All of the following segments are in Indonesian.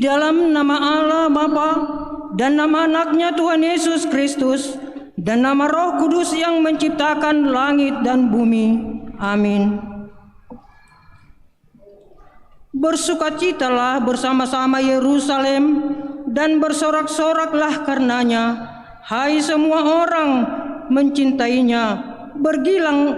dalam nama Allah Bapa dan nama anaknya Tuhan Yesus Kristus dan nama Roh Kudus yang menciptakan langit dan bumi. Amin. Bersukacitalah bersama-sama Yerusalem dan bersorak-soraklah karenanya, hai semua orang mencintainya.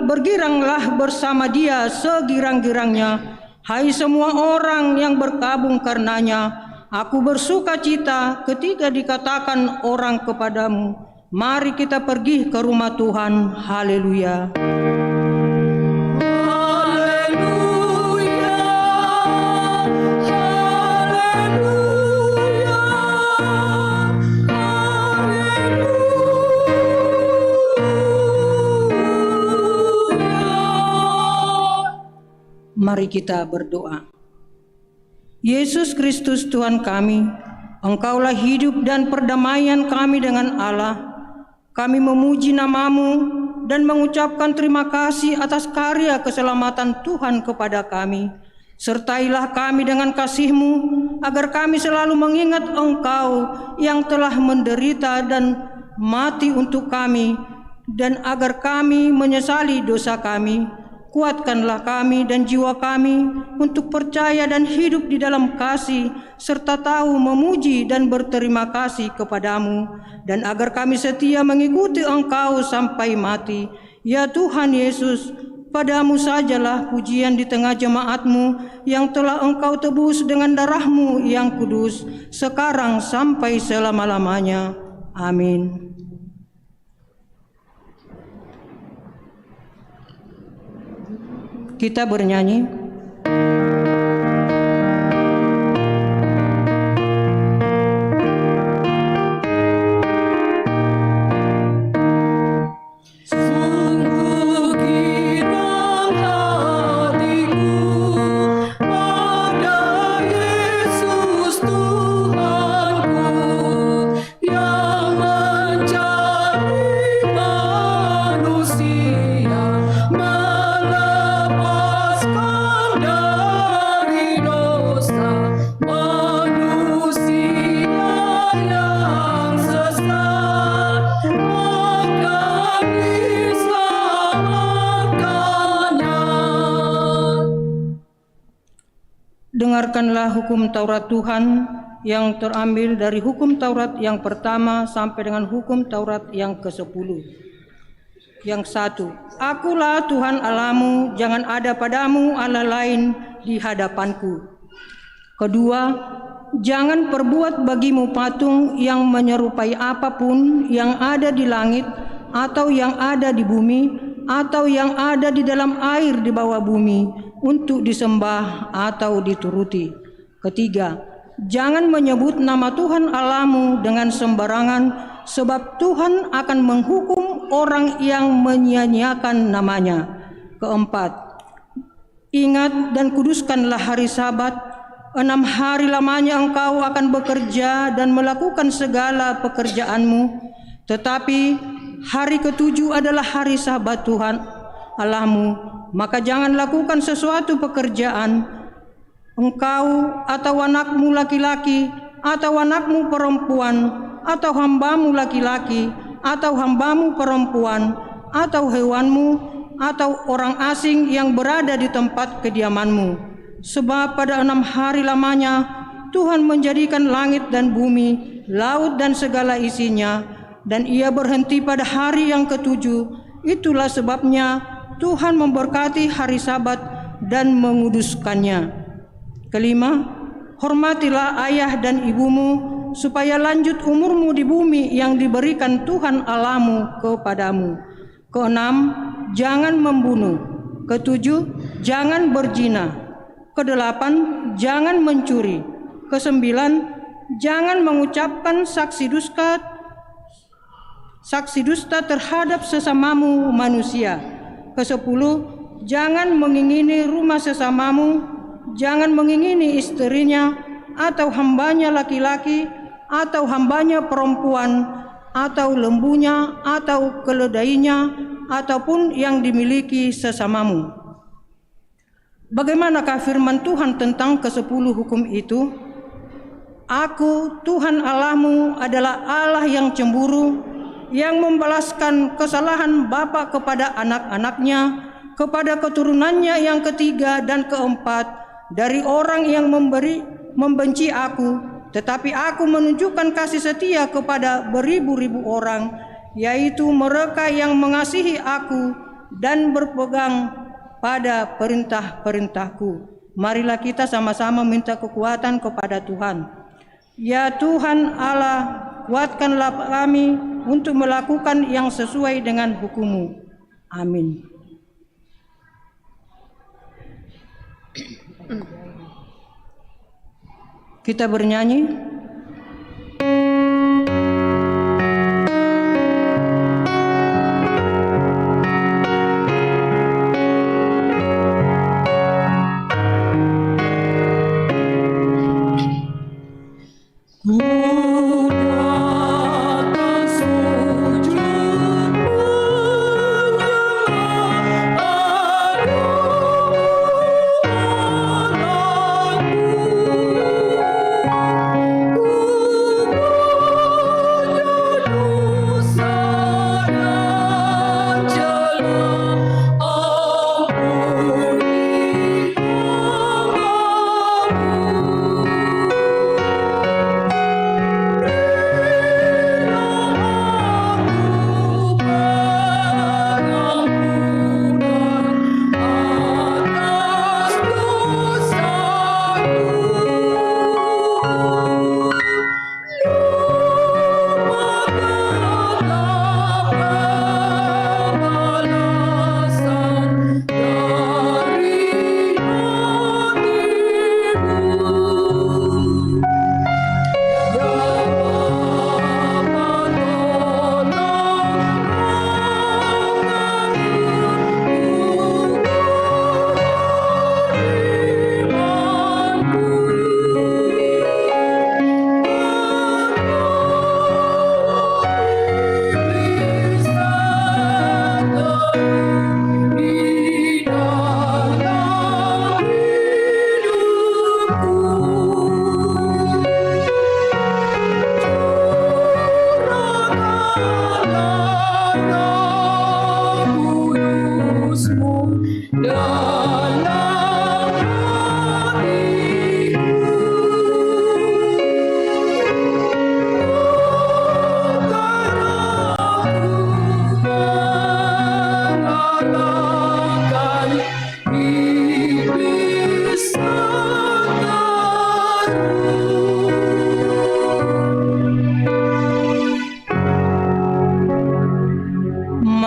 Bergiranglah bersama dia segirang-girangnya, hai semua orang yang berkabung karenanya. Aku bersukacita ketika dikatakan orang kepadamu, mari kita pergi ke rumah Tuhan. Haleluya. Mari kita berdoa. Yesus Kristus Tuhan kami, Engkaulah hidup dan perdamaian kami dengan Allah. Kami memuji nama-Mu dan mengucapkan terima kasih atas karya keselamatan Tuhan kepada kami. Sertailah kami dengan kasih-Mu, agar kami selalu mengingat Engkau yang telah menderita dan mati untuk kami, dan agar kami menyesali dosa kami. Kuatkanlah kami dan jiwa kami untuk percaya dan hidup di dalam kasih, serta tahu memuji dan berterima kasih kepadamu, dan agar kami setia mengikuti Engkau sampai mati. Ya Tuhan Yesus, padamu sajalah pujian di tengah jemaat-Mu yang telah Engkau tebus dengan darah-Mu yang kudus, sekarang sampai selama-lamanya. Amin. Kita bernyanyi. Dengarkanlah hukum Taurat Tuhan yang terambil dari hukum Taurat yang pertama sampai dengan hukum Taurat yang ke-10. Yang 1, Akulah Tuhan Allahmu, jangan ada padamu Allah lain di hadapanku. Kedua, jangan perbuat bagimu patung yang menyerupai apapun yang ada di langit atau yang ada di bumi atau yang ada di dalam air di bawah bumi, untuk disembah atau dituruti. Ketiga, jangan menyebut nama Tuhan Allahmu dengan sembarangan, sebab Tuhan akan menghukum orang yang menyia-nyiakan namanya. Keempat, ingat dan kuduskanlah hari Sabat. 6 hari lamanya engkau akan bekerja dan melakukan segala pekerjaanmu, tetapi hari ke-7 adalah hari Sabat Tuhan Allahmu. Maka jangan lakukan sesuatu pekerjaan, engkau atau anakmu laki-laki atau anakmu perempuan atau hambamu laki-laki atau hambamu perempuan atau hewanmu atau orang asing yang berada di tempat kediamanmu. Sebab pada 6 hari lamanya Tuhan menjadikan langit dan bumi, laut dan segala isinya, dan Ia berhenti pada hari yang ke-7. Itulah sebabnya Tuhan memberkati hari Sabat dan menguduskannya. Kelima, hormatilah ayah dan ibumu, supaya lanjut umurmu di bumi yang diberikan Tuhan Allahmu kepadamu. Keenam, jangan membunuh. Ketujuh, jangan berzina. Kedelapan, jangan mencuri. Kesembilan, jangan mengucapkan saksi dusta terhadap sesamamu manusia. Ke-10, jangan mengingini rumah sesamamu, jangan mengingini istrinya, atau hambanya laki-laki, atau hambanya perempuan, atau lembunya, atau keledainya, ataupun yang dimiliki sesamamu. Bagaimanakah firman Tuhan tentang ke-10 hukum itu? Aku, Tuhan Allahmu, adalah Allah yang cemburu, yang membalaskan kesalahan bapa kepada anak-anaknya, kepada keturunannya yang ketiga dan keempat dari orang yang membenci aku. Tetapi aku menunjukkan kasih setia kepada beribu-ribu orang, yaitu mereka yang mengasihi aku dan berpegang pada perintah-perintahku. Marilah kita sama-sama minta kekuatan kepada Tuhan. Ya Tuhan Allah, kuatkanlah kami untuk melakukan yang sesuai dengan hukum-Mu. Amin. Kita bernyanyi.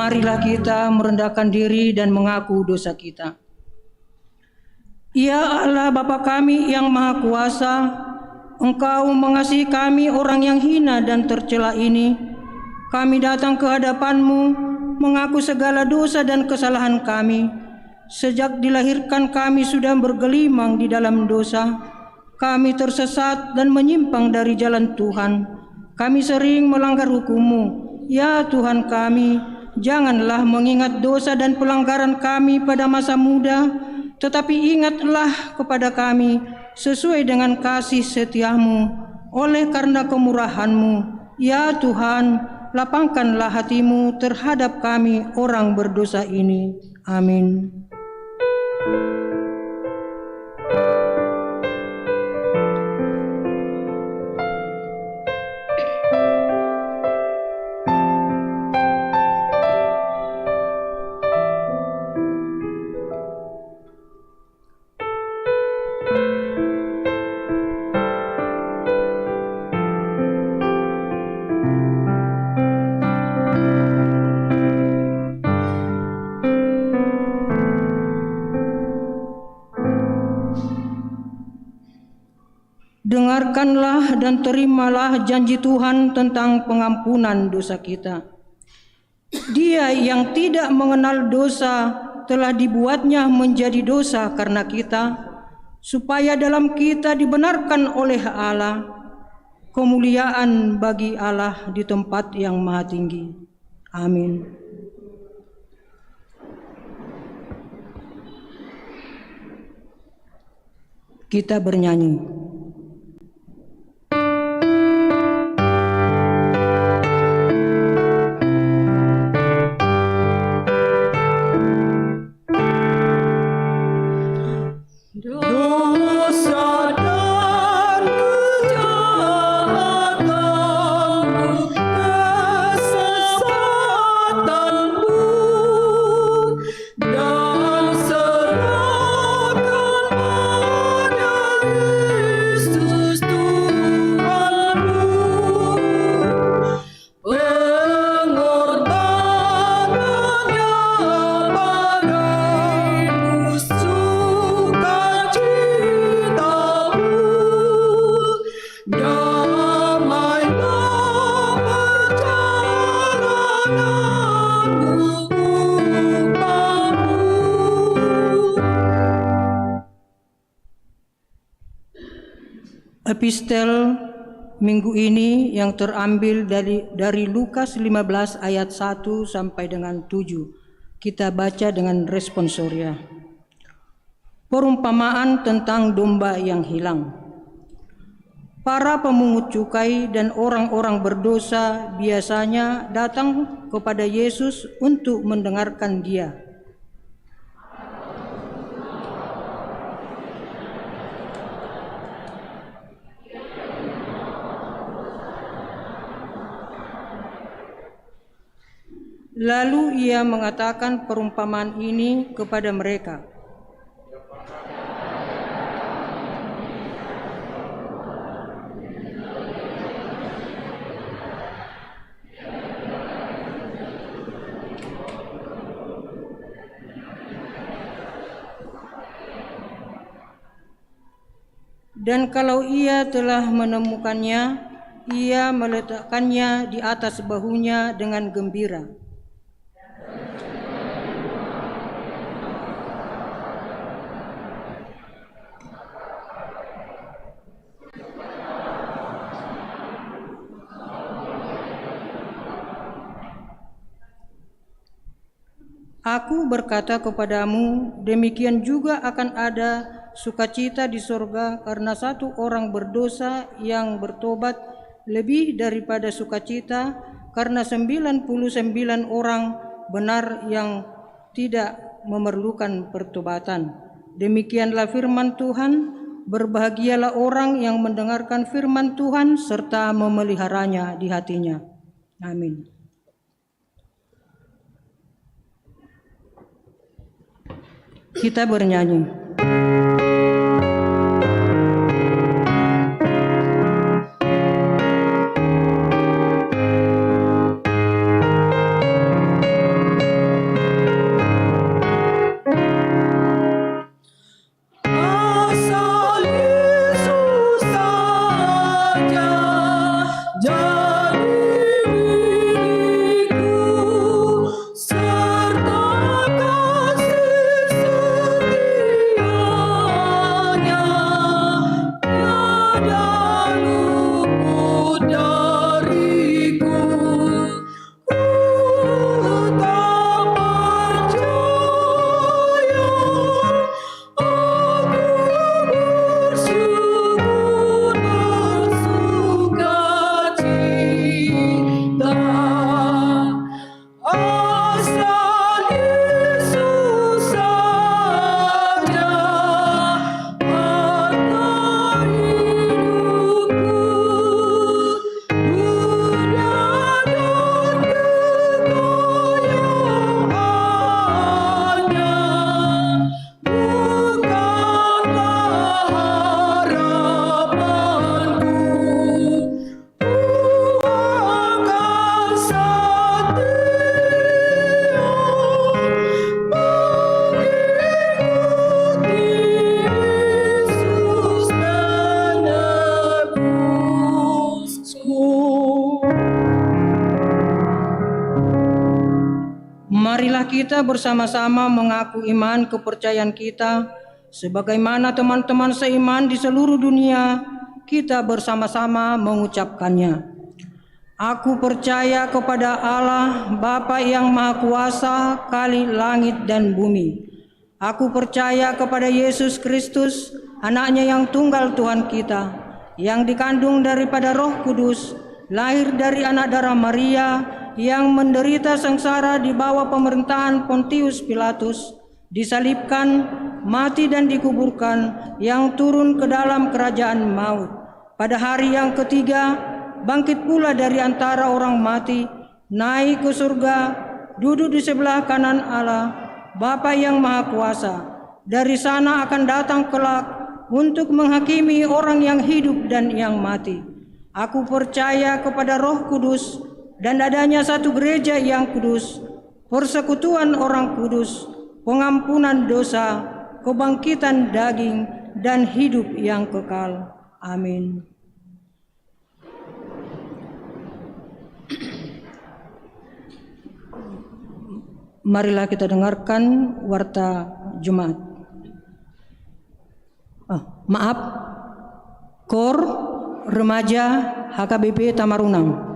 Marilah kita merendahkan diri dan mengaku dosa kita. Ya Allah Bapa kami yang Maha Kuasa, Engkau mengasihi kami orang yang hina dan tercela ini. Kami datang ke hadapan-Mu mengaku segala dosa dan kesalahan kami. Sejak dilahirkan kami sudah bergelimang di dalam dosa. Kami tersesat dan menyimpang dari jalan Tuhan. Kami sering melanggar hukum-Mu. Ya Tuhan kami, janganlah mengingat dosa dan pelanggaran kami pada masa muda, tetapi ingatlah kepada kami sesuai dengan kasih setia-Mu oleh karena kemurahan-Mu. Ya Tuhan, lapangkanlah hati-Mu terhadap kami orang berdosa ini. Amin. Dengarkanlah dan terimalah janji Tuhan tentang pengampunan dosa kita. Dia yang tidak mengenal dosa telah dibuatnya menjadi dosa karena kita, supaya dalam kita dibenarkan oleh Allah. Kemuliaan bagi Allah di tempat yang maha tinggi. Amin. Kita bernyanyi. epistel minggu ini yang terambil dari Lukas 15 ayat 1 sampai dengan 7. Kita baca dengan responsoria. Perumpamaan tentang domba yang hilang. Para pemungut cukai dan orang-orang berdosa biasanya datang kepada Yesus untuk mendengarkan Dia. Lalu Ia mengatakan perumpamaan ini kepada mereka. Dan kalau ia telah menemukannya, ia meletakkannya di atas bahunya dengan gembira. Aku berkata kepadamu, demikian juga akan ada sukacita di sorga karena satu orang berdosa yang bertobat lebih daripada sukacita karena 99 orang benar yang tidak memerlukan pertobatan. Demikianlah firman Tuhan. Berbahagialah orang yang mendengarkan firman Tuhan serta memeliharanya di hatinya. Amin. Kita bernyanyi. Marilah kita bersama-sama mengaku iman kepercayaan kita sebagaimana teman-teman seiman di seluruh dunia kita bersama-sama mengucapkannya. Aku percaya kepada Allah Bapa yang Maha Kuasa kali langit dan bumi. Aku percaya kepada Yesus Kristus, anaknya yang tunggal Tuhan kita, yang dikandung daripada Roh Kudus, lahir dari anak darah Maria, yang menderita sengsara di bawah pemerintahan Pontius Pilatus, disalibkan, mati dan dikuburkan, yang turun ke dalam kerajaan maut. Pada hari yang ketiga, bangkit pula dari antara orang mati, naik ke surga, duduk di sebelah kanan Allah, Bapa yang Maha Kuasa. Dari sana akan datang kelak untuk menghakimi orang yang hidup dan yang mati. Aku percaya kepada Roh Kudus, dan adanya satu gereja yang kudus, persekutuan orang kudus, pengampunan dosa, kebangkitan daging, dan hidup yang kekal. Amin. Marilah kita dengarkan warta Jumat. Kor Remaja HKBP Tamarunang.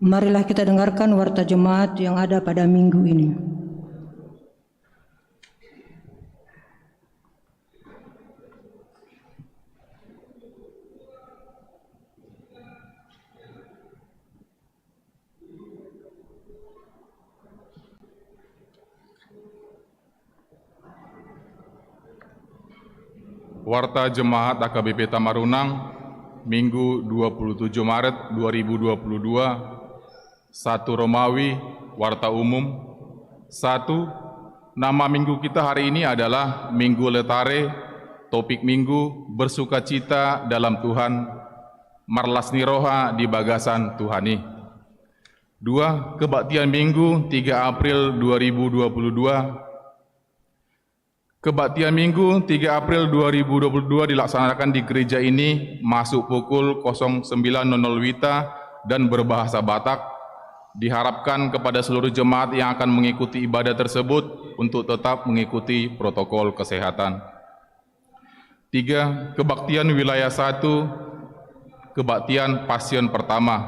Marilah kita dengarkan warta jemaat yang ada pada minggu ini. Warta Jemaat AKBP Tamarunang, Minggu 27 Maret 2022. 1 Romawi, Warta Umum. 1. Nama minggu kita hari ini adalah Minggu Letare, topik minggu bersukacita dalam Tuhan, marlas niroha di bagasan Tuhani. 2. Kebaktian Minggu 3 April 2022. Kebaktian Minggu 3 April 2022 dilaksanakan di gereja ini masuk pukul 09.00 WITA dan berbahasa Batak. Diharapkan kepada seluruh jemaat yang akan mengikuti ibadah tersebut untuk tetap mengikuti protokol kesehatan. 3. Kebaktian Wilayah 1, Kebaktian Pasion Pertama.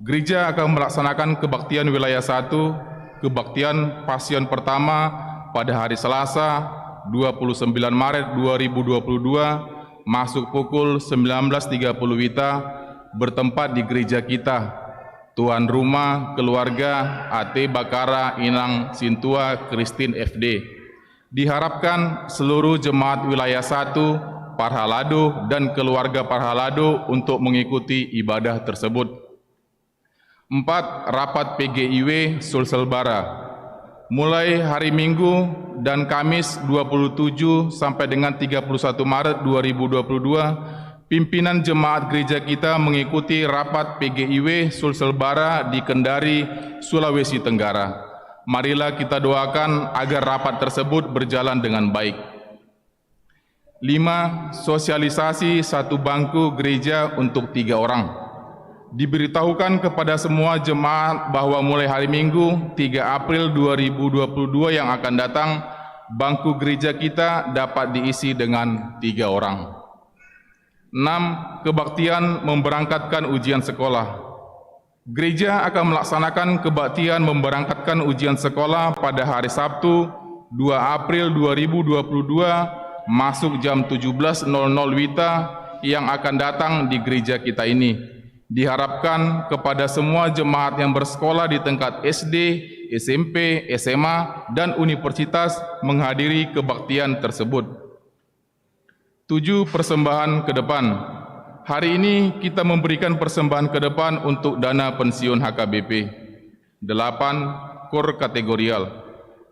Gereja akan melaksanakan Kebaktian Wilayah 1, Kebaktian Pasion Pertama pada hari Selasa 29 Maret 2022 masuk pukul 19.30 WITA bertempat di gereja kita, Tuan Rumah Keluarga AT Bakara Inang Sintua Kristin FD. Diharapkan seluruh jemaat wilayah 1, Parhalado dan keluarga Parhalado untuk mengikuti ibadah tersebut. 4. Rapat PGIW Sulselbara. Mulai hari Minggu dan Kamis 27 sampai dengan 31 Maret 2022, pimpinan jemaat gereja kita mengikuti rapat PGIW Sulselbara di Kendari, Sulawesi Tenggara. Marilah kita doakan agar rapat tersebut berjalan dengan baik. 5. Sosialisasi satu bangku gereja untuk 3 orang. Diberitahukan kepada semua jemaat bahwa mulai hari Minggu 3 April 2022 yang akan datang, bangku gereja kita dapat diisi dengan 3 orang. 6. Kebaktian memberangkatkan ujian sekolah. Gereja akan melaksanakan kebaktian memberangkatkan ujian sekolah pada hari Sabtu 2 April 2022 masuk jam 17.00 WITA yang akan datang di gereja kita ini. Diharapkan kepada semua jemaat yang bersekolah di tingkat SD, SMP, SMA, dan universitas menghadiri kebaktian tersebut. 7. Persembahan ke depan. Hari ini kita memberikan persembahan ke depan untuk dana pensiun HKBP. 8. Kor kategorial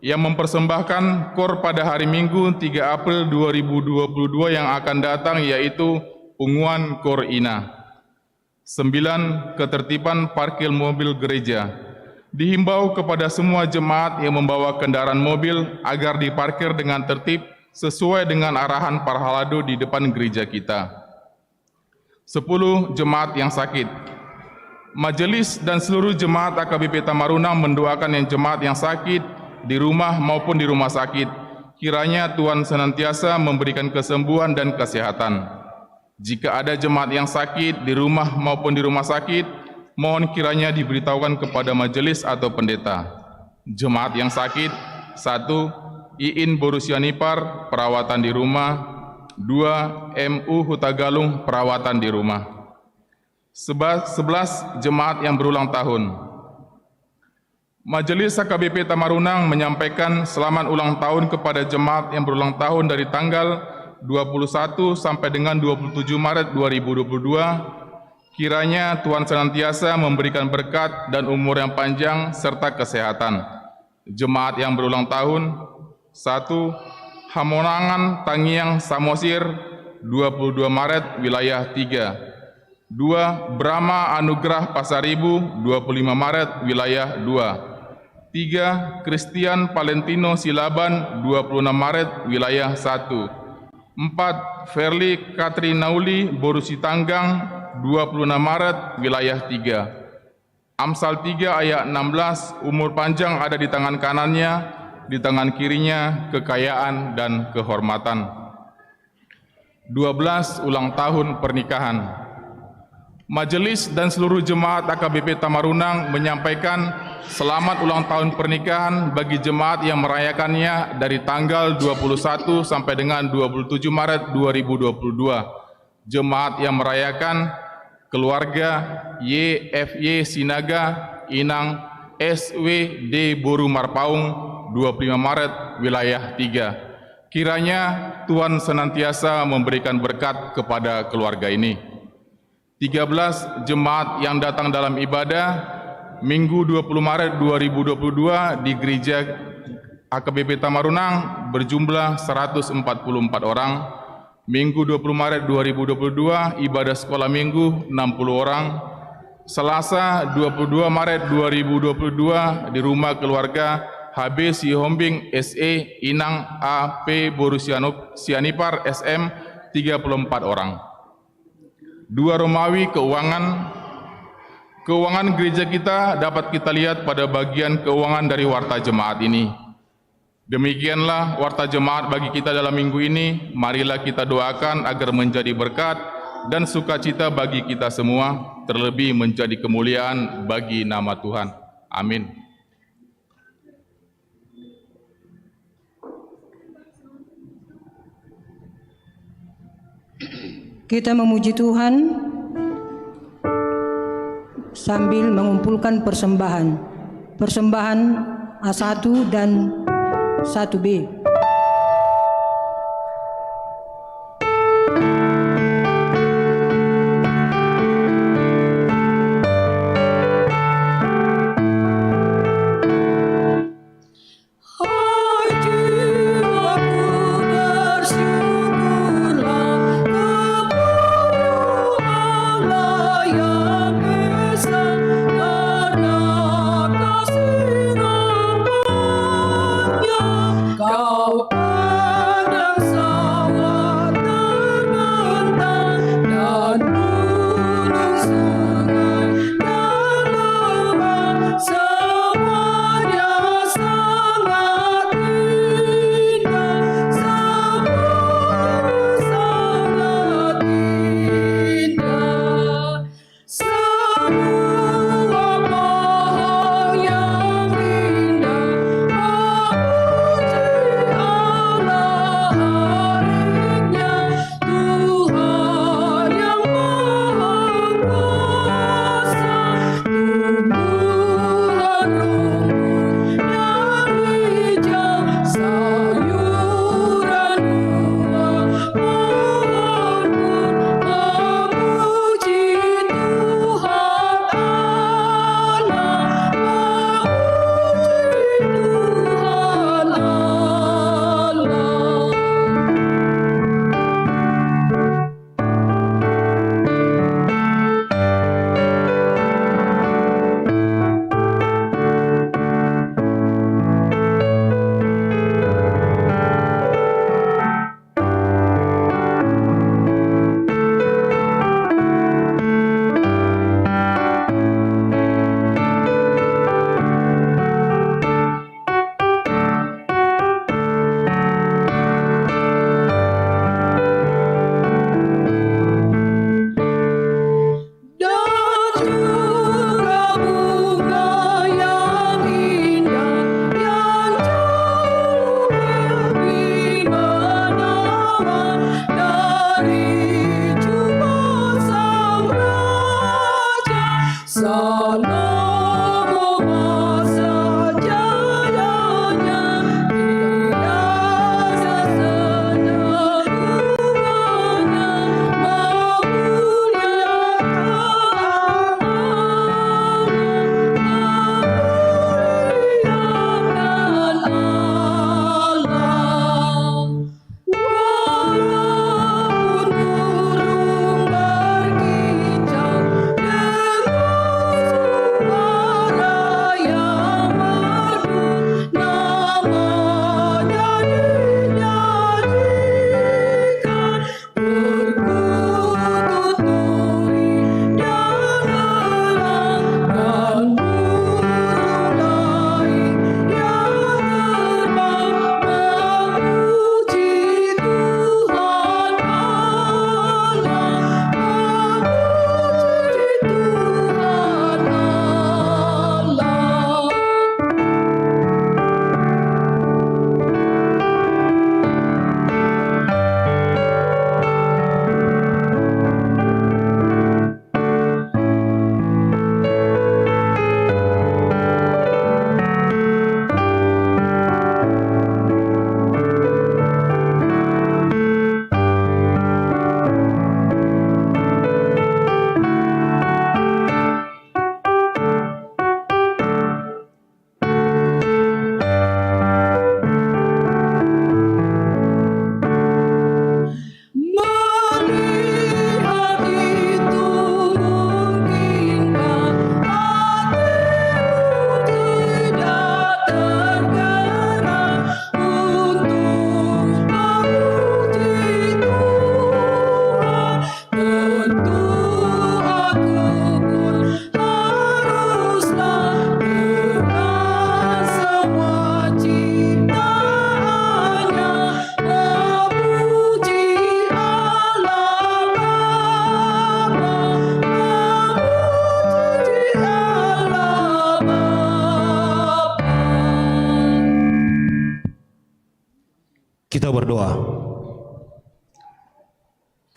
yang mempersembahkan kor pada hari Minggu 3 April 2022 yang akan datang yaitu Unguan Kor Ina. 9. Ketertiban parkir mobil gereja. Dihimbau kepada semua jemaat yang membawa kendaraan mobil agar diparkir dengan tertib sesuai dengan arahan Parhalado di depan gereja kita. 10. Jemaat yang sakit. Majelis dan seluruh jemaat AKBP Tamarunang mendoakan yang jemaat yang sakit di rumah maupun di rumah sakit. Kiranya Tuhan senantiasa memberikan kesembuhan dan kesehatan. Jika ada jemaat yang sakit di rumah maupun di rumah sakit, mohon kiranya diberitahukan kepada majelis atau pendeta. Jemaat yang sakit: 1. Iin Borusianipar, perawatan di rumah. 2. MU Hutagalung, perawatan di rumah. 11. Jemaat yang berulang tahun. Majelis AKBP Tamarunang menyampaikan selamat ulang tahun kepada jemaat yang berulang tahun dari tanggal 21 sampai dengan 27 Maret 2022. Kiranya Tuhan senantiasa memberikan berkat dan umur yang panjang serta kesehatan. Jemaat yang berulang tahun: 1. Hamonangan Tangiang Samosir 22 Maret wilayah 3. 2. Brahma Anugerah Pasaribu 25 Maret wilayah 2. 3. Christian Valentino Silaban 26 Maret wilayah 1. 4. Verli Katrinauli Borusi Tanggang 26 Maret wilayah 3. Amsal 3 ayat 16, umur panjang ada di tangan kanannya, di tangan kirinya kekayaan dan kehormatan. 12. Ulang tahun pernikahan. Majelis dan seluruh jemaat AKBP Tamarunang menyampaikan selamat ulang tahun pernikahan bagi jemaat yang merayakannya dari tanggal 21 sampai dengan 27 Maret 2022. Jemaat yang merayakan: keluarga YFY Sinaga Inang SWD Boru Marpaung 25 Maret wilayah 3. Kiranya Tuhan senantiasa memberikan berkat kepada keluarga ini. 13 jemaat yang datang dalam ibadah Minggu 20 Maret 2022 di Gereja AKBP Tamarunang berjumlah 144 orang. Minggu 20 Maret 2022 ibadah sekolah minggu 60 orang. Selasa 22 Maret 2022 di rumah keluarga HB Sihombing SE Inang AP Borusianipar SM 34 orang. 2 Romawi Keuangan gereja kita dapat kita lihat pada bagian keuangan dari warta jemaat ini. Demikianlah warta jemaat bagi kita dalam minggu ini. Marilah kita doakan agar menjadi berkat dan sukacita bagi kita semua, terlebih menjadi kemuliaan bagi nama Tuhan. Amin. Kita memuji Tuhan sambil mengumpulkan persembahan. Persembahan A1 dan 1B. Kau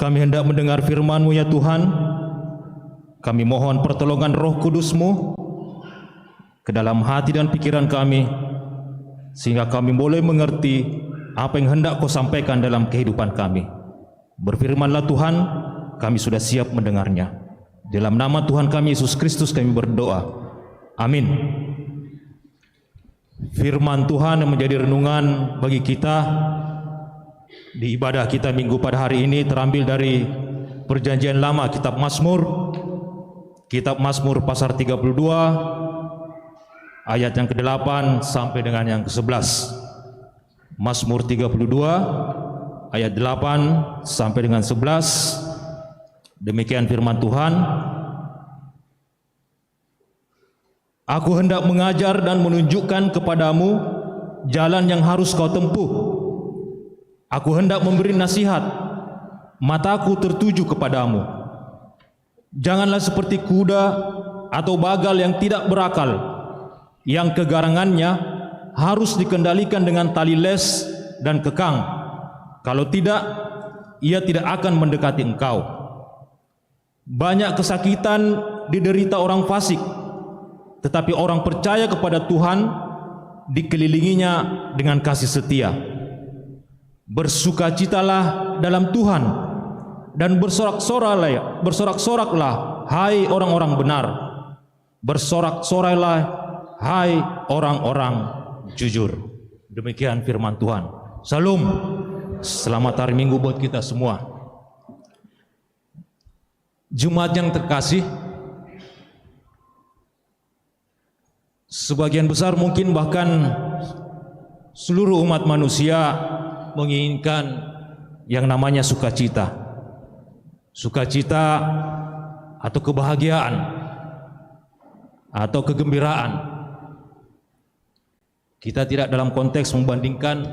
kami hendak mendengar firman-Mu ya Tuhan. Kami mohon pertolongan Roh Kudus-Mu ke dalam hati dan pikiran kami, sehingga kami boleh mengerti apa yang hendak Kau sampaikan dalam kehidupan kami. Berfirmanlah Tuhan, kami sudah siap mendengarnya. Dalam nama Tuhan kami Yesus Kristus kami berdoa. Amin. Firman Tuhan yang menjadi renungan bagi kita di ibadah kita minggu pada hari ini terambil dari Perjanjian Lama, kitab Mazmur pasal 32 ayat yang ke-8 sampai dengan yang ke-11. Mazmur 32 ayat 8 sampai dengan 11. Demikian firman Tuhan. Aku hendak mengajar dan menunjukkan kepadamu jalan yang harus kau tempuh. Aku hendak memberi nasihat, mataku tertuju kepadamu. Janganlah seperti kuda atau bagal yang tidak berakal, yang kegarangannya harus dikendalikan dengan tali les dan kekang. Kalau tidak, ia tidak akan mendekati engkau. Banyak kesakitan diderita orang fasik, tetapi orang percaya kepada Tuhan dikelilinginya dengan kasih setia. Bersukacitalah dalam Tuhan dan bersorak-soraklah hai orang-orang benar. Bersorak-sorailah hai orang-orang jujur. Demikian firman Tuhan. Salam. Selamat hari Minggu buat kita semua. Jemaat yang terkasih, sebagian besar mungkin bahkan seluruh umat manusia menginginkan yang namanya sukacita. Sukacita atau kebahagiaan atau kegembiraan. Kita tidak dalam konteks membandingkan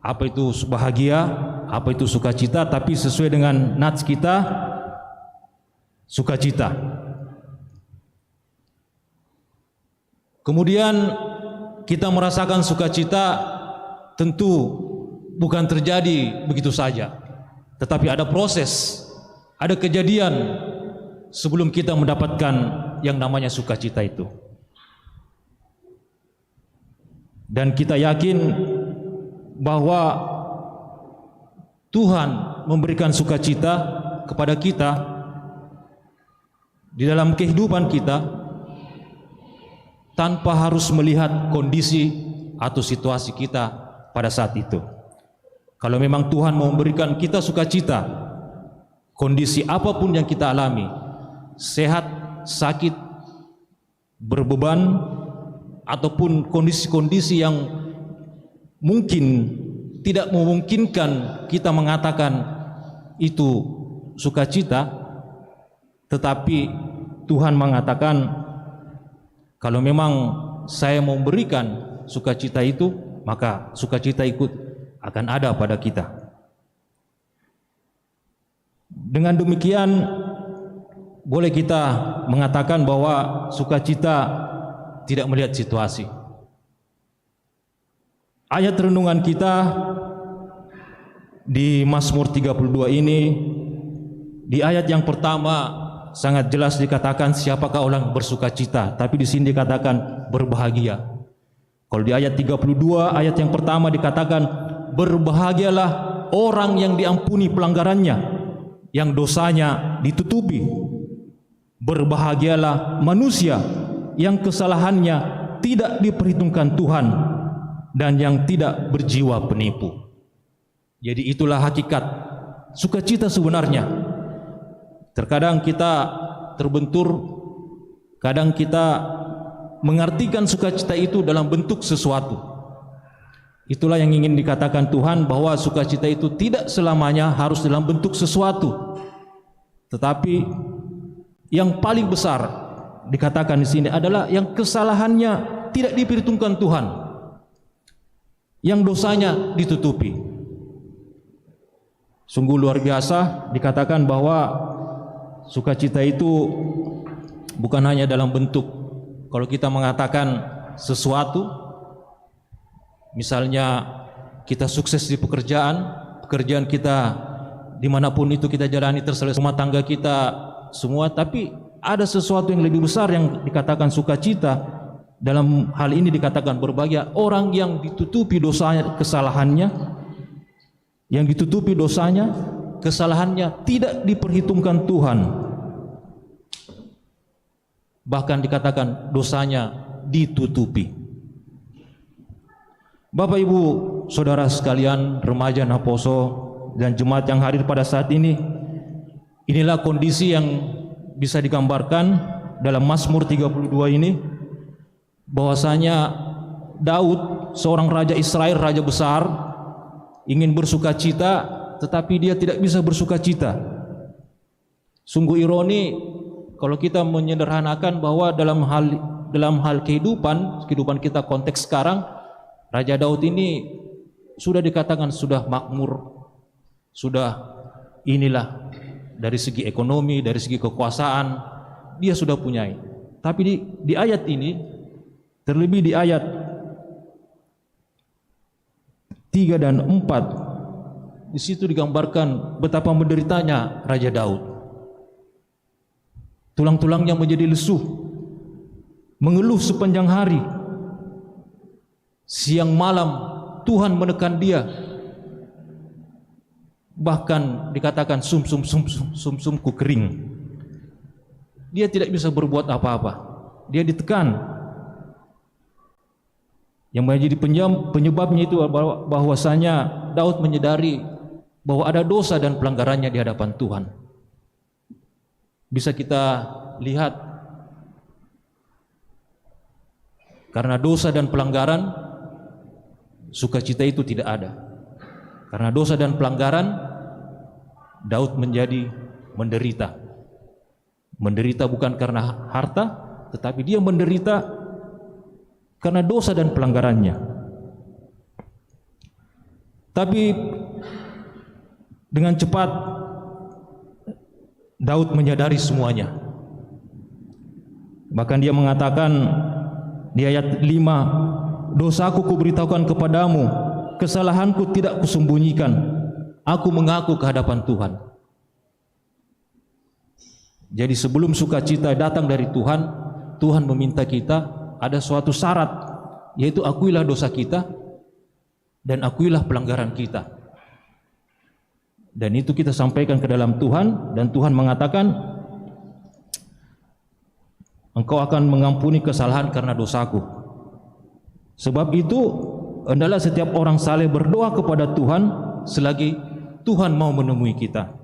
apa itu bahagia, apa itu sukacita, tapi sesuai dengan nats kita, sukacita. Kemudian kita merasakan sukacita tentu bukan terjadi begitu saja, tetapi ada proses, ada kejadian sebelum kita mendapatkan yang namanya sukacita itu. Dan kita yakin bahwa Tuhan memberikan sukacita kepada kita di dalam kehidupan kita tanpa harus melihat kondisi atau situasi kita pada saat itu. Kalau memang Tuhan mau memberikan kita sukacita, kondisi apapun yang kita alami, sehat, sakit, berbeban, ataupun kondisi-kondisi yang mungkin tidak memungkinkan kita mengatakan itu sukacita, tetapi Tuhan mengatakan, kalau memang saya mau memberikan sukacita itu, maka sukacita ikut akan ada pada kita. Dengan demikian boleh kita mengatakan bahwa sukacita tidak melihat situasi. Ayat renungan kita di Mazmur 32 ini, di ayat yang pertama sangat jelas dikatakan siapakah orang bersukacita, tapi di sini dikatakan berbahagia. Kalau di ayat 32 ayat yang pertama dikatakan berbahagialah orang yang diampuni pelanggarannya, yang dosanya ditutupi. Berbahagialah manusia yang kesalahannya tidak diperhitungkan Tuhan dan yang tidak berjiwa penipu. Jadi itulah hakikat sukacita sebenarnya. Terkadang kita terbentur, kadang kita mengartikan sukacita itu dalam bentuk sesuatu. Itulah yang ingin dikatakan Tuhan, bahwa sukacita itu tidak selamanya harus dalam bentuk sesuatu, tetapi yang paling besar dikatakan di sini adalah yang kesalahannya tidak diperhitungkan Tuhan, yang dosanya ditutupi. Sungguh luar biasa dikatakan bahwa sukacita itu bukan hanya dalam bentuk, kalau kita mengatakan sesuatu, misalnya kita sukses di pekerjaan kita dimanapun itu kita jalani, terselesai rumah tangga kita semua, tapi ada sesuatu yang lebih besar yang dikatakan sukacita. Dalam hal ini dikatakan berbahagia orang yang ditutupi dosanya, kesalahannya, yang ditutupi dosanya, kesalahannya tidak diperhitungkan Tuhan. Bahkan dikatakan dosanya ditutupi. Bapak Ibu Saudara sekalian, remaja Naposo dan jemaat yang hadir pada saat ini, inilah kondisi yang bisa digambarkan dalam Mazmur 32 ini, bahwasanya Daud, seorang raja Israel, raja besar, ingin bersukacita, tetapi dia tidak bisa bersukacita. Sungguh ironi kalau kita menyederhanakan bahwa dalam hal kehidupan kita konteks sekarang, Raja Daud ini sudah dikatakan sudah makmur, sudah inilah dari segi ekonomi, dari segi kekuasaan dia sudah punyai. Tapi di ayat ini, terlebih di ayat 3 dan 4, di situ digambarkan betapa menderitanya Raja Daud. Tulang-tulangnya menjadi lesuh, mengeluh sepanjang hari. Siang malam Tuhan menekan dia. Bahkan dikatakan sumsumku kering. Dia tidak bisa berbuat apa-apa. Dia ditekan. Yang menjadi penyebabnya itu bahwasanya Daud menyadari bahwa ada dosa dan pelanggarannya di hadapan Tuhan. Bisa kita lihat, karena dosa dan pelanggaran, sukacita itu tidak ada. Karena dosa dan pelanggaran, Daud menjadi menderita. Menderita bukan karena harta, tetapi dia menderita karena dosa dan pelanggarannya. Tapi dengan cepat Daud menyadari semuanya. Bahkan dia mengatakan di ayat 5, dosaku kuberitahukan kepadamu, kesalahanku tidak kusembunyikan. Aku mengaku ke hadapan Tuhan. Jadi sebelum sukacita datang dari Tuhan, Tuhan meminta kita ada suatu syarat, yaitu akuilah dosa kita dan akuilah pelanggaran kita. Dan itu kita sampaikan ke dalam Tuhan, dan Tuhan mengatakan, engkau akan mengampuni kesalahan karena dosaku. Sebab itu hendaklah setiap orang saleh berdoa kepada Tuhan selagi Tuhan mau menemui kita.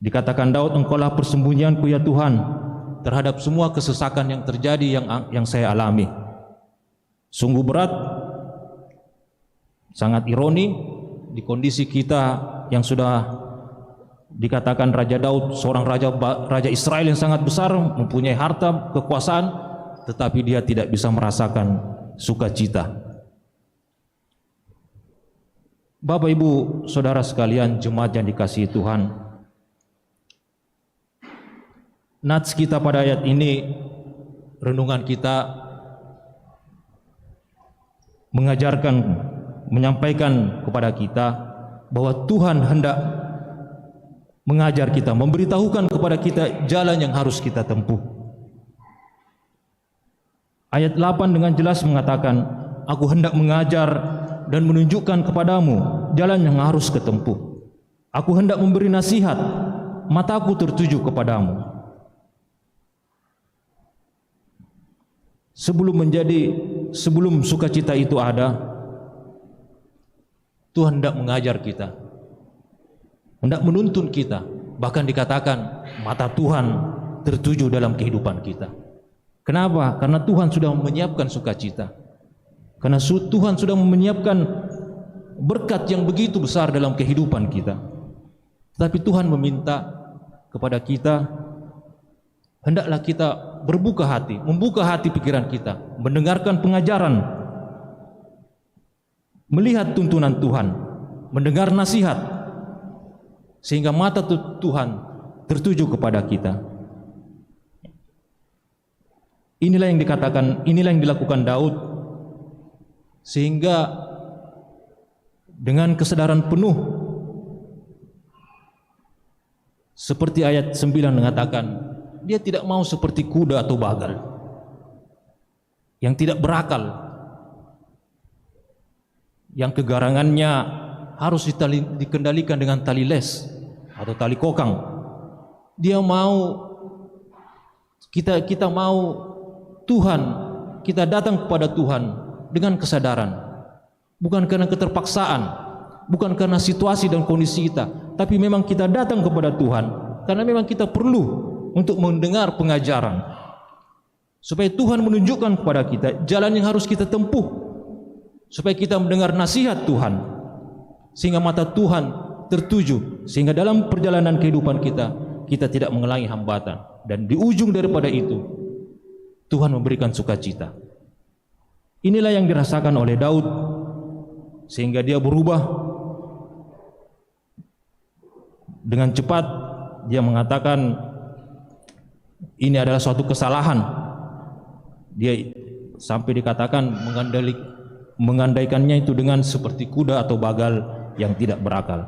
Dikatakan Daud, engkaulah persembunyianku ya Tuhan terhadap semua kesesakan yang terjadi yang saya alami. Sungguh berat, sangat ironi di kondisi kita yang sudah dikatakan Raja Daud seorang raja Israel yang sangat besar, mempunyai harta, kekuasaan, tetapi dia tidak bisa merasakan sukacita. Bapak Ibu Saudara sekalian, jemaat yang dikasihi Tuhan, nats kita pada ayat ini, renungan kita mengajarkan, menyampaikan kepada kita bahwa Tuhan hendak mengajar kita, memberitahukan kepada kita jalan yang harus kita tempuh. Ayat 8 dengan jelas mengatakan, aku hendak mengajar dan menunjukkan kepadamu jalan yang harus ketempuh. Aku hendak memberi nasihat, mataku tertuju kepadamu. Sebelum sukacita itu ada, Tuhan hendak mengajar kita, hendak menuntun kita. Bahkan dikatakan mata Tuhan tertuju dalam kehidupan kita. Kenapa? Karena Tuhan sudah menyiapkan sukacita. Karena Tuhan sudah menyiapkan berkat yang begitu besar dalam kehidupan kita. Tetapi Tuhan meminta kepada kita, hendaklah kita berbuka hati, membuka hati pikiran kita, mendengarkan pengajaran, melihat tuntunan Tuhan, mendengar nasihat, sehingga mata Tuhan tertuju kepada kita. Inilah yang dikatakan, inilah yang dilakukan Daud, sehingga dengan kesadaran penuh Seperti ayat 9 mengatakan, dia tidak mau seperti kuda atau bagal yang tidak berakal, yang kegarangannya harus dikendalikan dengan tali les atau tali kokang. Dia mau, kita mau Tuhan, kita datang kepada Tuhan dengan kesadaran, bukan karena keterpaksaan, bukan karena situasi dan kondisi kita, tapi memang kita datang kepada Tuhan karena memang kita perlu untuk mendengar pengajaran, supaya Tuhan menunjukkan kepada kita jalan yang harus kita tempuh, supaya kita mendengar nasihat Tuhan, sehingga mata Tuhan tertuju, sehingga dalam perjalanan kehidupan kita tidak mengalami hambatan, dan di ujung daripada itu Tuhan memberikan sukacita. Inilah yang dirasakan oleh Daud, sehingga dia berubah dengan cepat. Dia mengatakan ini adalah suatu kesalahan. Dia sampai dikatakan mengandaikannya itu dengan seperti kuda atau bagal yang tidak berakal.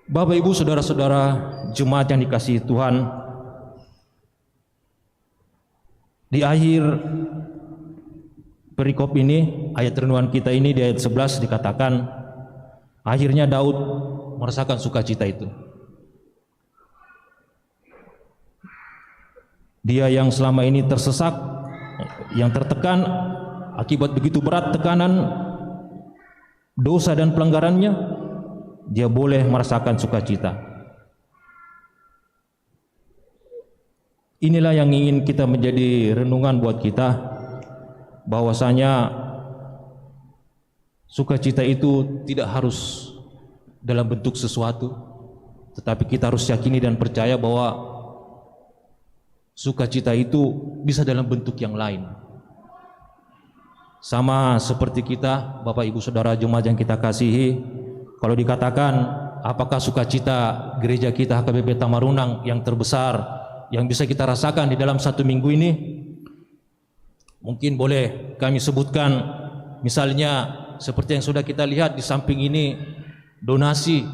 Bapak, Ibu, saudara-saudara jemaat yang dikasihi Tuhan, di akhir perikop ini, ayat renungan kita ini di ayat 11 dikatakan, akhirnya Daud merasakan sukacita itu. Dia yang selama ini tersesak, yang tertekan akibat begitu berat tekanan dosa dan pelanggarannya, dia boleh merasakan sukacita. Inilah yang ingin kita menjadi renungan buat kita, bahwasanya sukacita itu tidak harus dalam bentuk sesuatu, tetapi kita harus yakini dan percaya bahwa sukacita itu bisa dalam bentuk yang lain. Sama seperti kita, Bapak Ibu Saudara jemaat yang kita kasihi, kalau dikatakan apakah sukacita gereja kita HKBP Tamarunang yang terbesar yang bisa kita rasakan di dalam satu minggu ini, mungkin boleh kami sebutkan, misalnya seperti yang sudah kita lihat di samping ini, donasi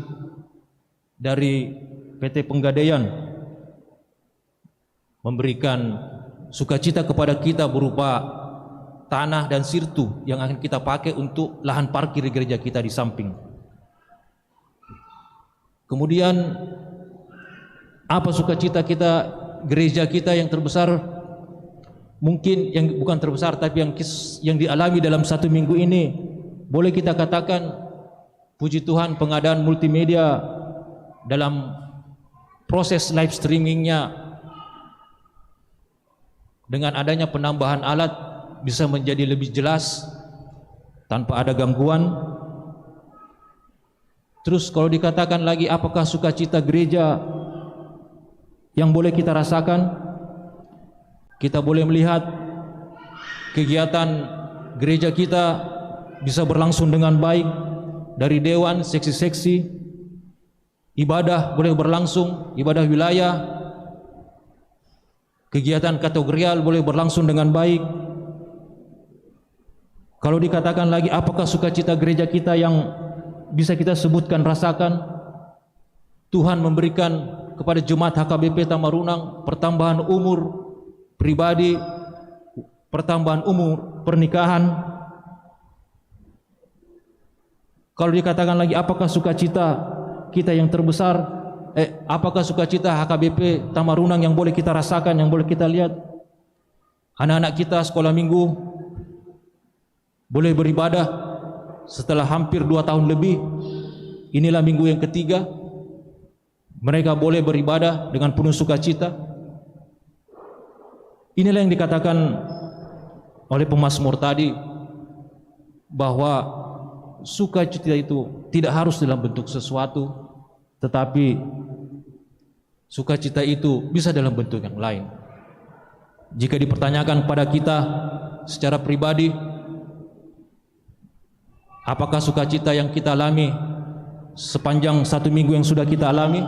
dari PT Penggadaian memberikan sukacita kepada kita berupa tanah dan sirtu yang akan kita pakai untuk lahan parkir di gereja kita di samping. Kemudian apa sukacita kita, gereja kita yang terbesar, mungkin yang bukan terbesar tapi yang dialami dalam satu minggu ini, boleh kita katakan puji Tuhan pengadaan multimedia dalam proses live streamingnya, dengan adanya penambahan alat bisa menjadi lebih jelas tanpa ada gangguan. Terus kalau dikatakan lagi apakah sukacita gereja yang boleh kita rasakan, kita boleh melihat kegiatan gereja kita bisa berlangsung dengan baik, dari dewan, seksi-seksi, ibadah boleh berlangsung, ibadah wilayah, kegiatan kategorial boleh berlangsung dengan baik. Kalau dikatakan lagi apakah sukacita gereja kita yang bisa kita sebutkan, rasakan, Tuhan memberikan kepada jemaat HKBP Tamarunang pertambahan umur pribadi, pertambahan umur pernikahan. Kalau dikatakan lagi apakah sukacita kita yang terbesar, apakah sukacita HKBP Tamarunang yang boleh kita rasakan, yang boleh kita lihat, anak-anak kita sekolah minggu boleh beribadah setelah hampir 2 tahun lebih. Inilah minggu yang ketiga mereka boleh beribadah dengan penuh sukacita. Inilah yang dikatakan oleh pemazmur tadi, bahwa sukacita itu tidak harus dalam bentuk sesuatu, tetapi sukacita itu bisa dalam bentuk yang lain. Jika dipertanyakan pada kita secara pribadi, apakah sukacita yang kita alami sepanjang satu minggu yang sudah kita alami,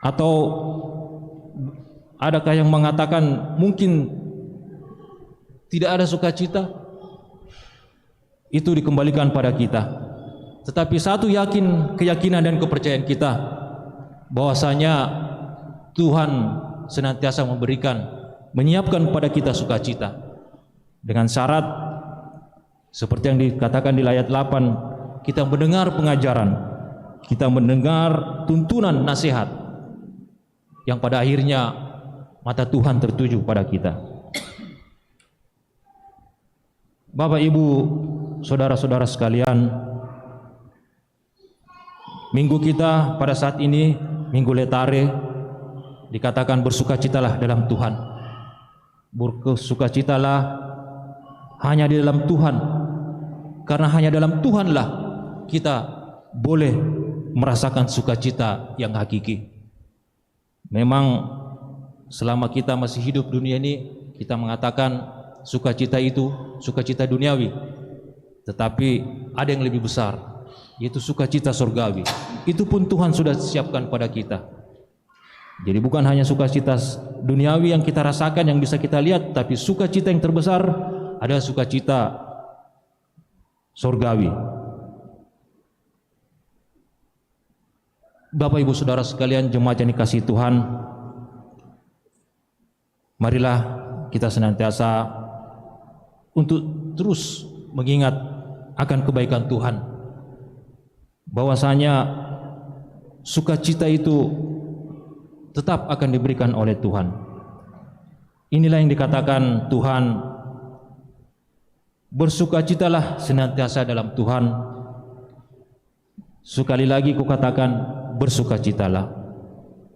atau adakah yang mengatakan mungkin tidak ada sukacita? Itu dikembalikan pada kita. Tetapi satu keyakinan dan kepercayaan kita bahwasanya Tuhan senantiasa menyiapkan pada kita sukacita dengan syarat seperti yang dikatakan di ayat 8, kita mendengar pengajaran, kita mendengar tuntunan nasihat yang pada akhirnya mata Tuhan tertuju pada kita. Bapak, Ibu, saudara-saudara sekalian, minggu kita pada saat ini, Minggu Letare, dikatakan bersukacitalah dalam Tuhan. Bersukacitalah hanya di dalam Tuhan, karena hanya dalam Tuhanlah kita boleh merasakan sukacita yang hakiki. Memang selama kita masih hidup dunia ini, kita mengatakan sukacita itu sukacita duniawi, tetapi ada yang lebih besar, yaitu sukacita surgawi. Itu pun Tuhan sudah siapkan pada kita. Jadi bukan hanya sukacita duniawi yang kita rasakan, yang bisa kita lihat, tapi sukacita yang terbesar adalah sukacita surgawi. Bapak, Ibu, saudara sekalian, jemaat yang dikasihi Tuhan, marilah kita senantiasa untuk terus mengingat akan kebaikan Tuhan, bahwasanya sukacita itu tetap akan diberikan oleh Tuhan. Inilah yang dikatakan Tuhan, bersukacitalah senantiasa dalam Tuhan. Sekali lagi kukatakan, bersukacitalah.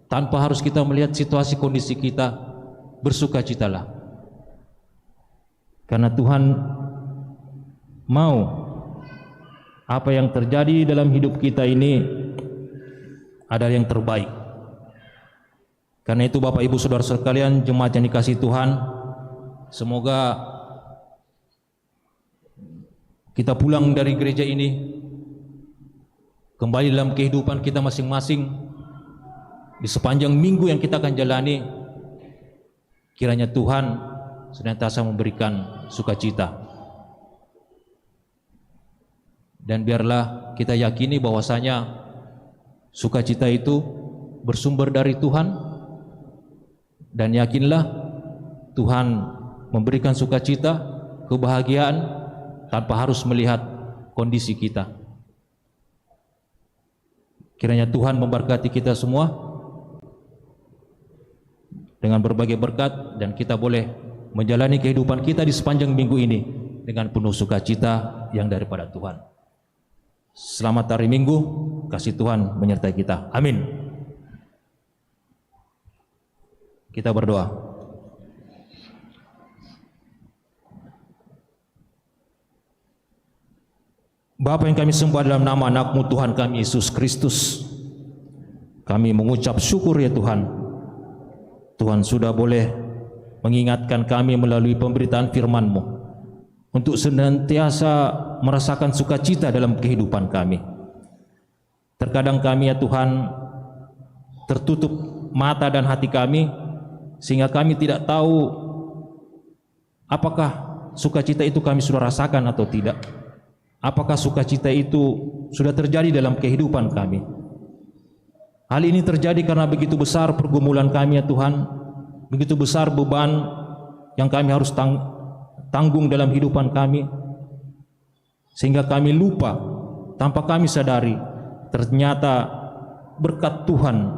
Tanpa harus kita melihat situasi kondisi kita, bersukacitalah. Karena Tuhan mau apa yang terjadi dalam hidup kita ini adalah yang terbaik. Karena itu Bapak, Ibu, saudara sekalian, jemaat yang dikasihi Tuhan, semoga kita pulang dari gereja ini kembali dalam kehidupan kita masing-masing di sepanjang minggu yang kita akan jalani. Kiranya Tuhan senantiasa memberikan sukacita, dan biarlah kita yakini bahwasanya sukacita itu bersumber dari Tuhan, dan yakinlah Tuhan memberikan sukacita, kebahagiaan tanpa harus melihat kondisi kita. Kiranya Tuhan memberkati kita semua dengan berbagai berkat, dan kita boleh menjalani kehidupan kita di sepanjang minggu ini dengan penuh sukacita yang daripada Tuhan. Selamat hari Minggu, kasih Tuhan menyertai kita. Amin. Kita berdoa. Bapa yang kami sembah dalam nama anak-Mu Tuhan kami Yesus Kristus, kami mengucap syukur ya Tuhan. Tuhan sudah boleh mengingatkan kami melalui pemberitaan firman-Mu untuk senantiasa merasakan sukacita dalam kehidupan kami. Terkadang kami ya Tuhan tertutup mata dan hati kami sehingga kami tidak tahu apakah sukacita itu kami sudah rasakan atau tidak. Apakah sukacita itu sudah terjadi dalam kehidupan kami. Hal ini terjadi karena begitu besar pergumulan kami ya Tuhan, begitu besar beban yang kami harus tanggung dalam kehidupan kami, sehingga kami lupa tanpa kami sadari ternyata berkat Tuhan,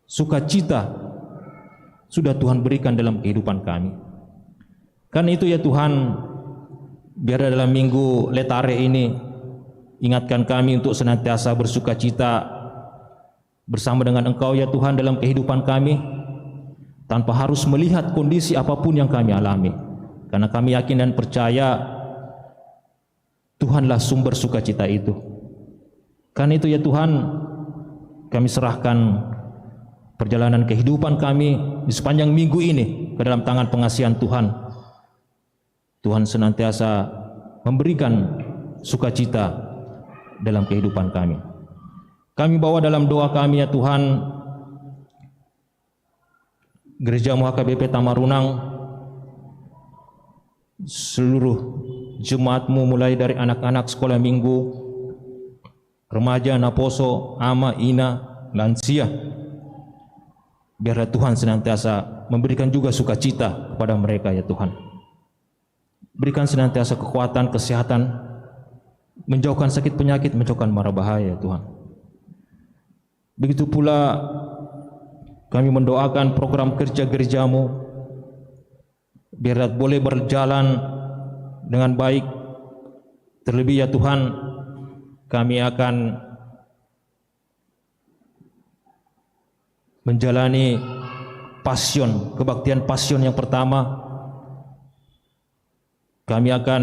sukacita sudah Tuhan berikan dalam kehidupan kami. Karena itu ya Tuhan, biar dalam Minggu Letare ini ingatkan kami untuk senantiasa bersukacita bersama dengan Engkau ya Tuhan dalam kehidupan kami, tanpa harus melihat kondisi apapun yang kami alami, karena kami yakin dan percaya Tuhanlah sumber sukacita itu. Karena itu ya Tuhan, kami serahkan perjalanan kehidupan kami di sepanjang minggu ini ke dalam tangan pengasihan Tuhan. Tuhan senantiasa memberikan sukacita dalam kehidupan kami. Kami bawa dalam doa kami ya Tuhan Gereja HKBP Tamarunang, seluruh jemaatmu mulai dari anak-anak sekolah minggu, remaja, naposo, ama, ina, lansia. Biarlah Tuhan senantiasa memberikan juga sukacita kepada mereka ya Tuhan. Berikan senantiasa kekuatan, kesehatan, menjauhkan sakit penyakit, menjauhkan mara bahaya ya Tuhan. Begitu pula kami mendoakan program kerja gerejamu, biarlah boleh berjalan dengan baik. Terlebih ya Tuhan, kami akan menjalani pasion, kebaktian pasion yang pertama. Kami akan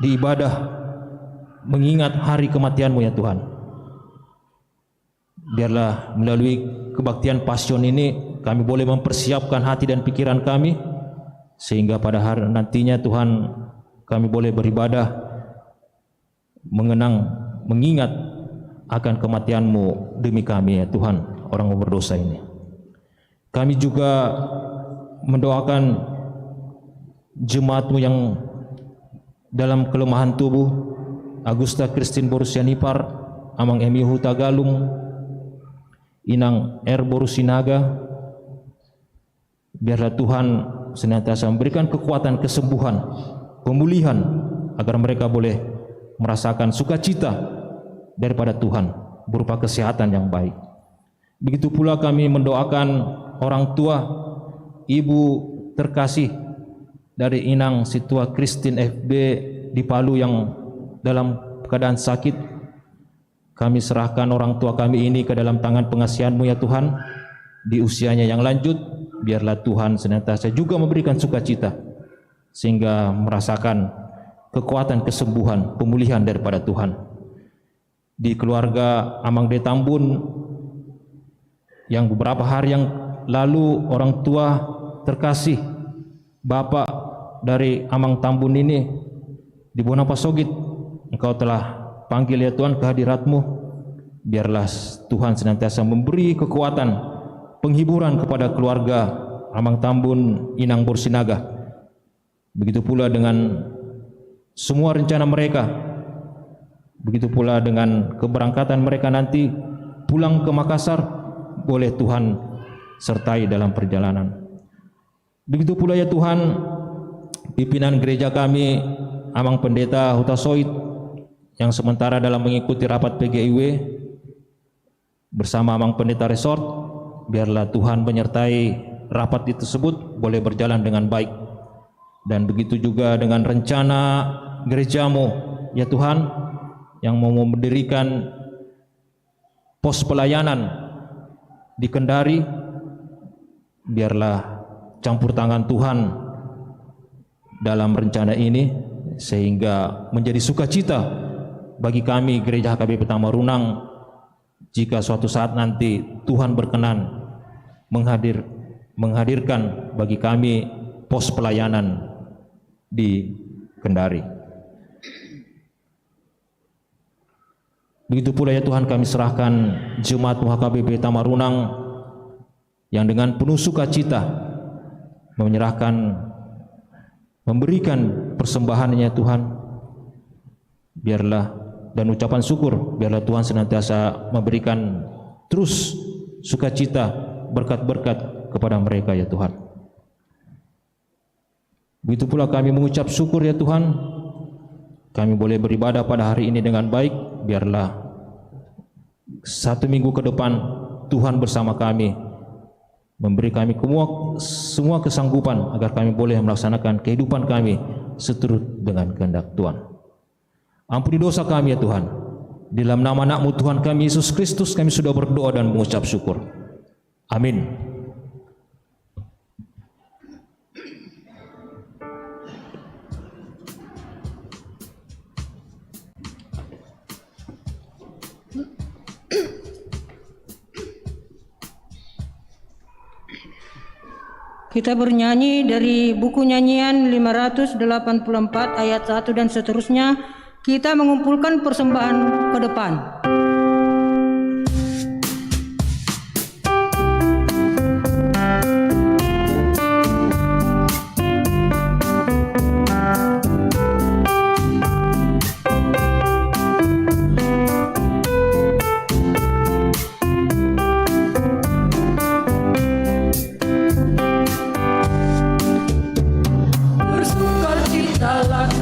diibadah mengingat hari kematian-Mu ya Tuhan. Biarlah melalui kebaktian pasion ini kami boleh mempersiapkan hati dan pikiran kami, sehingga pada hari nantinya Tuhan kami boleh beribadah mengingat akan kematian-Mu demi kami ya Tuhan, orang berdosa ini. Kami juga mendoakan jemaat-Mu yang dalam kelemahan tubuh, Agusta Christine Borusianipar, Amang Emi Huta Galung, Inang R. Borusinaga. Biarlah Tuhan senantiasa memberikan kekuatan, kesembuhan, pemulihan, agar mereka boleh merasakan sukacita daripada Tuhan berupa kesehatan yang baik. Begitu pula kami mendoakan orang tua, ibu terkasih dari Inang Situa Christine FB di Palu yang dalam keadaan sakit. Kami serahkan orang tua kami ini ke dalam tangan pengasihan-Mu ya Tuhan. Di usianya yang lanjut, biarlah Tuhan senantiasa juga memberikan sukacita, sehingga merasakan kekuatan, kesembuhan, pemulihan daripada Tuhan. Di keluarga Amang De Tambun yang beberapa hari yang lalu orang tua terkasih Bapak dari Amang Tambun ini di Bonapasogit, Engkau telah panggil ya Tuhan ke hadirat-Mu. Biarlah Tuhan senantiasa memberi kekuatan, penghiburan kepada keluarga Amang Tambun Inang Borsinaga. Begitu pula dengan semua rencana mereka, begitu pula dengan keberangkatan mereka nanti pulang ke Makassar, boleh Tuhan sertai dalam perjalanan. Begitu pula ya Tuhan, pimpinan gereja kami Amang Pendeta Huta Soit yang sementara dalam mengikuti rapat PGIW bersama Amang Pendeta Resort, biarlah Tuhan menyertai rapat tersebut boleh berjalan dengan baik. Dan begitu juga dengan rencana gereja-Mu ya Tuhan, yang mau mendirikan pos pelayanan di Kendari, biarlah campur tangan Tuhan dalam rencana ini, sehingga menjadi sukacita bagi kami Gereja HKBP Tamarunang jika suatu saat nanti Tuhan berkenan menghadirkan bagi kami pos pelayanan di Kendari. Begitu pula ya Tuhan, kami serahkan jemaat HKBP Tamarunang yang dengan penuh sukacita memberikan persembahannya Tuhan. Biarlah dan ucapan syukur, biarlah Tuhan senantiasa memberikan terus sukacita, berkat-berkat kepada mereka ya Tuhan. Begitu pula kami mengucap syukur ya Tuhan, kami boleh beribadah pada hari ini dengan baik. Biarlah 1 minggu ke depan Tuhan bersama kami, memberi kami semua kesanggupan agar kami boleh melaksanakan kehidupan kami seturut dengan kehendak Tuhan. Ampuni dosa kami ya Tuhan. Di dalam nama anak-Mu Tuhan kami Yesus Kristus kami sudah berdoa dan mengucap syukur. Amin. Kita bernyanyi dari buku nyanyian 584 ayat 1 dan seterusnya. Kita mengumpulkan persembahan ke depan.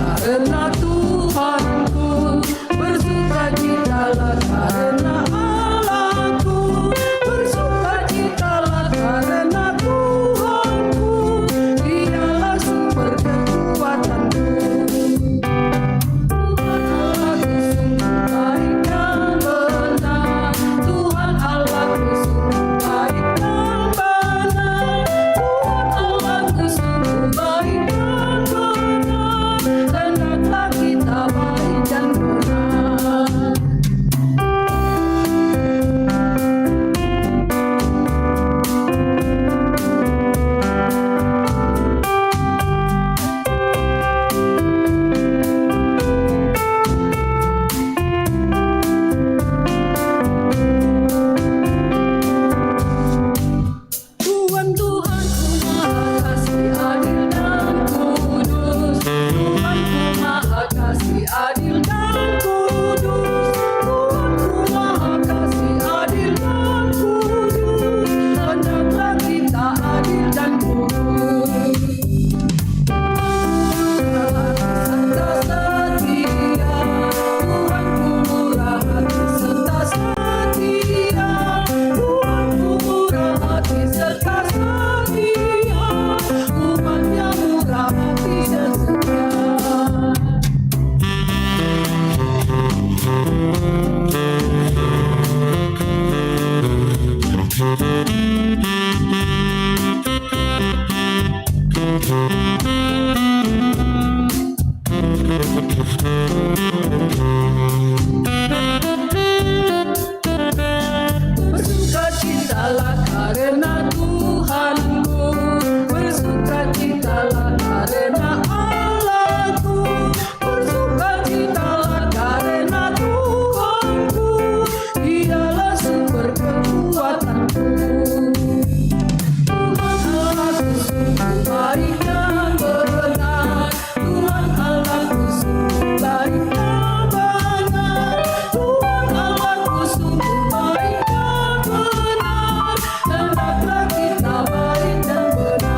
karena Tuhanku, bersukacitalah karena Allahku, bersukacitalah karena Tuhanku, Dialah sumber kekuatanku. Tuhan Allahku sungguh baik dan benar, Tuhan Allahku sungguh baik dan benar, Tuhan Allahku sungguh baik dan benar, hendaklah kita baik dan benar. Tuhan Tuhanku Maha Kasih adil dan kudus, Tuhanku Maha Kasih adil dan kudus, Tuhanku Maha Kasih adil dan kudus, hendaklah kita adil dan kudus. Serta setia, Tuhanku murah hati serta setia, Tuhanku murah hati serta setia, umatnya murah hati dan setia. Bersukacitalah karena Tuhanku, bersukacitalah karena Allahku, bersukacitalah karena Tuhanku, Dialah sumber kekuatanku. Tuhan Allahku sungguh baik dan benar, Tuhan Allahku sungguh baik dan benar, Tuhan Allahku sungguh baik dan benar, hendaklah kita baik dan benar.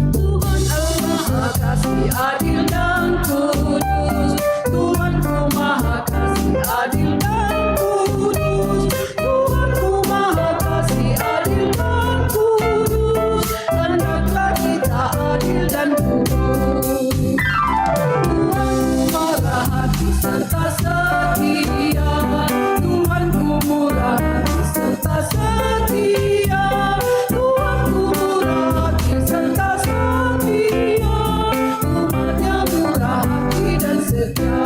Tuhan Maha Kasih adil dan kudus, Tuhanku Maha Kasih adil dan kudus, Tuhanku Maha Kasih adil dan kudus, hendaklah kita adil dan kudus. Tuhanku murah hati serta setia, Tuhanku murah hati serta setia, Tuhanku murah hati serta setia, umatnya murah hati dan setia.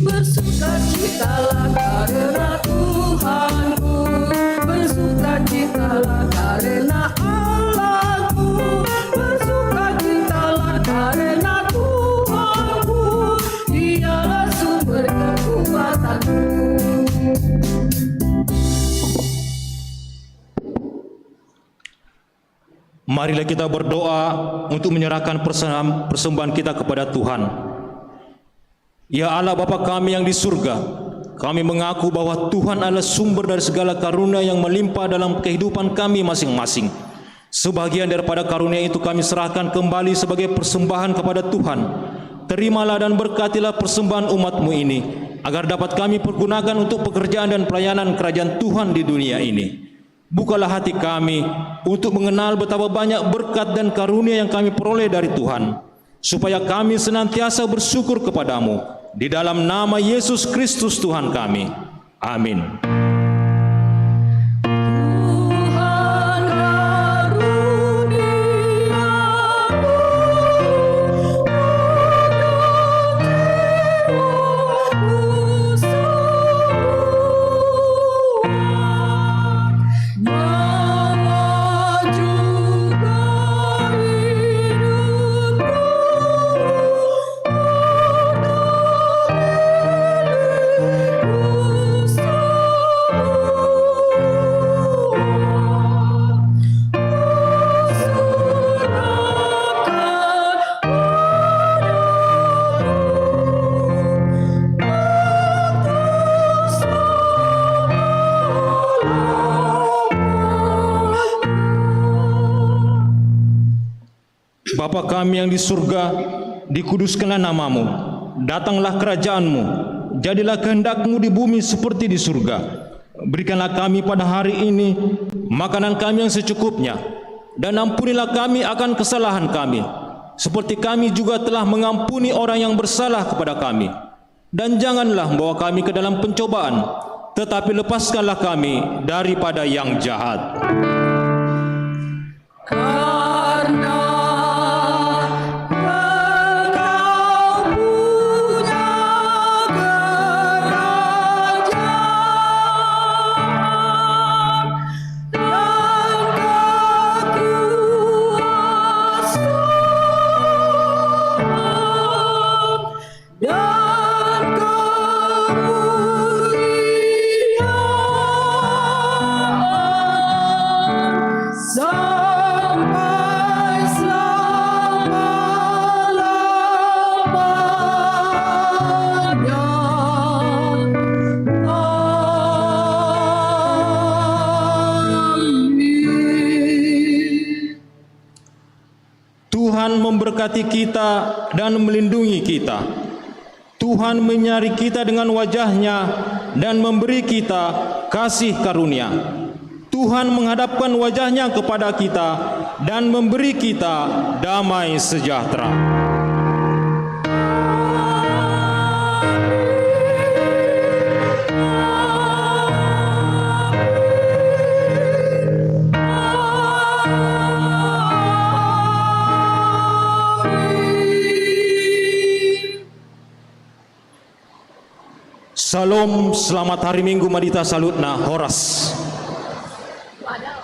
Bersukacitalah karena Tuhanku, bersukacitalah karena Allahku, bersukacitalah karena Tuhanku, Dialah sumber kekuatanku. Marilah kita berdoa untuk menyerahkan persembahan kita kepada Tuhan. Ya Allah Bapa kami yang di surga, kami mengaku bahwa Tuhan adalah sumber dari segala karunia yang melimpah dalam kehidupan kami masing-masing. Sebagian daripada karunia itu kami serahkan kembali sebagai persembahan kepada Tuhan. Terimalah dan berkatilah persembahan umat-Mu ini, agar dapat kami pergunakan untuk pekerjaan dan pelayanan kerajaan Tuhan di dunia ini. Bukalah hati kami untuk mengenal betapa banyak berkat dan karunia yang kami peroleh dari Tuhan, supaya kami senantiasa bersyukur kepadamu, di dalam nama Yesus Kristus Tuhan kami. Amin. Tuhan Bapa kami yang di surga, dikuduskanlah namamu, datanglah kerajaanmu, jadilah kehendak-Mu di bumi seperti di surga. Berikanlah kami pada hari ini makanan kami yang secukupnya, dan ampunilah kami akan kesalahan kami, seperti kami juga telah mengampuni orang yang bersalah kepada kami. Dan janganlah membawa kami ke dalam pencobaan, tetapi lepaskanlah kami daripada yang jahat. Karena Engkau punya kerajaan dan kekuasaan dan kemuliaan sampai selama-lamanya. Amin. Tuhan memberkati kita dan melindungi kita. Tuhan menyari kita dengan wajah-Nya dan memberi kita kasih karunia. Tuhan menghadapkan wajah-Nya kepada kita dan memberi kita damai sejahtera. Salam, selamat hari Minggu Madita Salutna Horas. Wadah.